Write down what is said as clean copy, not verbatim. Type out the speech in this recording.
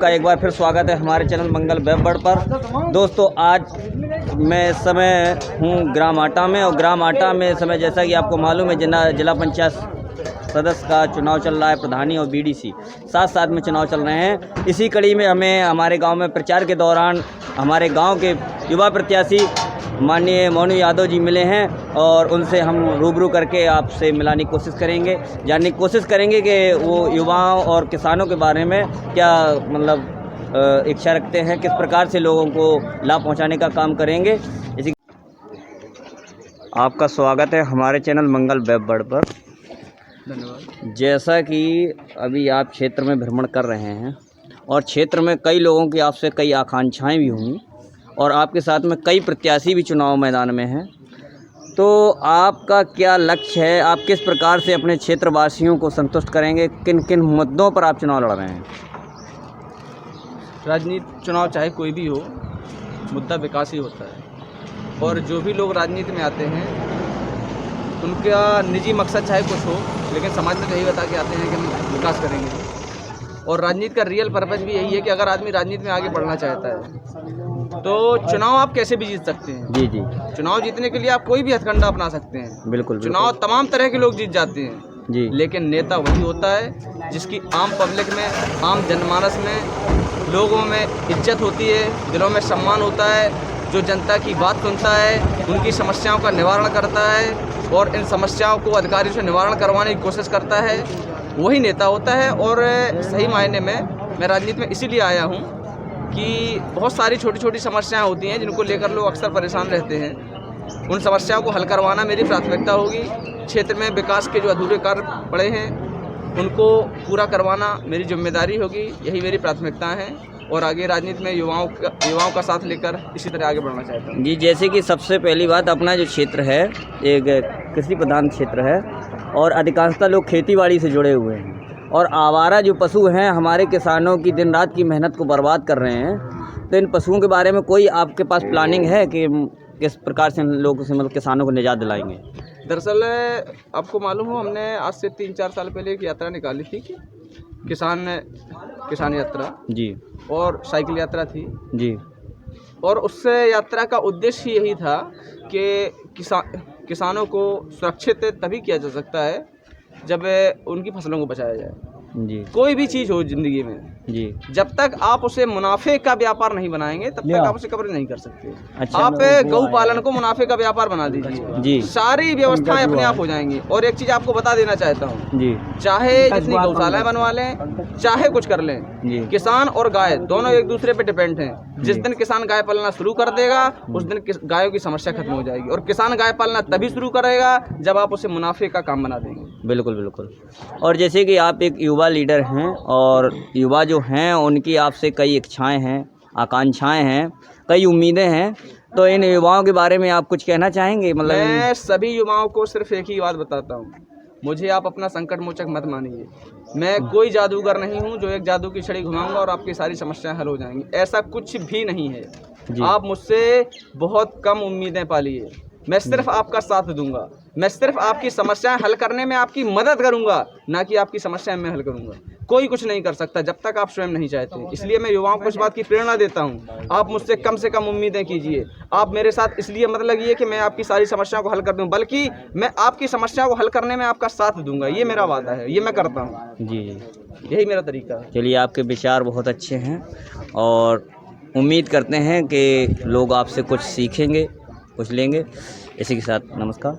का एक बार फिर स्वागत है हमारे चैनल मंगल वेब वर्ड पर। दोस्तों, आज मैं इस समय हूँ ग्राम आटा में, और ग्राम आटा में इस समय जैसा कि आपको मालूम है जिला पंचायत सदस्य का चुनाव चल रहा है, प्रधानी और बीडीसी साथ साथ में चुनाव चल रहे हैं। इसी कड़ी में हमें हमारे गांव में प्रचार के दौरान हमारे गांव के युवा प्रत्याशी माननीय मोनू यादव जी मिले हैं, और उनसे हम रूबरू करके आपसे मिलाने की कोशिश करेंगे, जानने की कोशिश करेंगे कि वो युवाओं और किसानों के बारे में क्या मतलब इच्छा रखते हैं, किस प्रकार से लोगों को लाभ पहुंचाने का काम करेंगे। इसी आपका स्वागत है हमारे चैनल मंगल वेब वर्ड पर। धन्यवाद। जैसा कि अभी आप क्षेत्र में भ्रमण कर रहे हैं और क्षेत्र में कई लोगों की आपसे कई आकांक्षाएं भी होंगी, और आपके साथ में कई प्रत्याशी भी चुनाव मैदान में हैं, तो आपका क्या लक्ष्य है? आप किस प्रकार से अपने क्षेत्रवासियों को संतुष्ट करेंगे? किन किन मुद्दों पर आप चुनाव लड़ रहे हैं? राजनीति चुनाव चाहे कोई भी हो, मुद्दा विकास ही होता है। और जो भी लोग राजनीति में आते हैं उनका निजी मकसद चाहे कुछ हो, लेकिन समाज में तो यही बता के आते हैं कि हम विकास करेंगे। और राजनीति का रियल पर्पज़ भी यही है कि अगर आदमी राजनीति में आगे बढ़ना चाहता है तो चुनाव आप कैसे भी जीत सकते हैं। जी जी। चुनाव जीतने के लिए आप कोई भी हथकंडा अपना सकते हैं। बिल्कुल। चुनाव तमाम तरह के लोग जीत जाते हैं जी, लेकिन नेता वही होता है जिसकी आम पब्लिक में, आम जनमानस में, लोगों में इज्जत होती है, दिलों में सम्मान होता है, जो जनता की बात सुनता है, उनकी समस्याओं का निवारण करता है और इन समस्याओं को अधिकारियों से निवारण करवाने की कोशिश करता है, वही नेता होता है। और सही मायने में मैं राजनीति में इसीलिए आया हूँ कि बहुत सारी छोटी छोटी समस्याएं होती हैं जिनको लेकर लोग अक्सर परेशान रहते हैं। उन समस्याओं को हल करवाना मेरी प्राथमिकता होगी। क्षेत्र में विकास के जो अधूरे कार्य पड़े हैं उनको पूरा करवाना मेरी जिम्मेदारी होगी। यही मेरी प्राथमिकता है और आगे राजनीति में युवाओं का साथ लेकर इसी तरह आगे बढ़ना चाहता हूँ। जी, जैसे कि सबसे पहली बात, अपना जो क्षेत्र है एक कृषि प्रधान क्षेत्र है और अधिकांशतः लोग खेतीबाड़ी से जुड़े हुए हैं, और आवारा जो पशु हैं हमारे किसानों की दिन रात की मेहनत को बर्बाद कर रहे हैं। तो इन पशुओं के बारे में कोई आपके पास प्लानिंग है कि किस प्रकार से लोगों से मतलब किसानों को निजात दिलाएंगे? दरअसल आपको मालूम हो, हमने आज से 3-4 साल पहले एक यात्रा निकाली थी, किसान यात्रा जी, और साइकिल यात्रा थी जी। और उससे यात्रा का उद्देश्य यही था कि किसानों को सुरक्षित तभी किया जा सकता है जब उनकी फसलों को बचाया जाए। जी, कोई भी चीज़ हो ज़िंदगी में, जी। जब तक आप उसे मुनाफे का व्यापार नहीं बनाएंगे तब तक आप उसे कवर नहीं कर सकते। अच्छा, आप गौ पालन को मुनाफे का व्यापार बना दीजिए, जी, सारी व्यवस्थाएं अपने आप हो जाएंगी। और एक चीज़ आपको बता देना चाहता हूँ, जी, चाहे जितनी गौशालाएं बनवा लें, चाहे कुछ कर लें, जी। किसान और गाय दोनों एक दूसरे पे डिपेंड हैं। जिस दिन किसान गाय पालना शुरू कर देगा उस दिन गायों की समस्या खत्म हो जाएगी। और किसान गाय पालना तभी शुरू करेगा जब आप उसे मुनाफे का काम बना देंगे। बिल्कुल बिल्कुल। और जैसे कि आप एक युवा लीडर हैं, और युवा जो हैं उनकी आपसे कई इच्छाएं हैं, आकांक्षाएं हैं, कई उम्मीदें हैं, तो इन युवाओं के बारे में आप कुछ कहना चाहेंगे? मतलब मैं सभी युवाओं को सिर्फ एक ही बात बताता हूँ, मुझे आप अपना संकट मोचक मत मानिए। मैं कोई जादूगर नहीं हूँ जो एक जादू की छड़ी घुमाऊंगा और आपकी सारी समस्याएं हल हो जाएंगी, ऐसा कुछ भी नहीं है। आप मुझसे बहुत कम उम्मीदें पालिए। मैं सिर्फ आपका साथ दूंगा, मैं सिर्फ आपकी समस्याएं हल करने में आपकी मदद करूंगा, ना कि आपकी समस्याएं मैं हल करूंगा। कोई कुछ नहीं कर सकता जब तक आप स्वयं नहीं चाहते। इसलिए मैं युवाओं को इस बात की प्रेरणा देता हूं, आप मुझसे कम से कम उम्मीदें कीजिए। आप मेरे साथ इसलिए मत लगिए कि मैं आपकी सारी समस्याओं को हल कर दूं, बल्कि मैं आपकी समस्याओं को हल करने में आपका साथ दूंगा। ये मेरा वादा है, ये मैं करता हूँ। जी, यही मेरा तरीका है। चलिए, आपके विचार बहुत अच्छे हैं और उम्मीद करते हैं कि लोग आपसे कुछ सीखेंगे, कुछ लेंगे। इसी के साथ नमस्कार।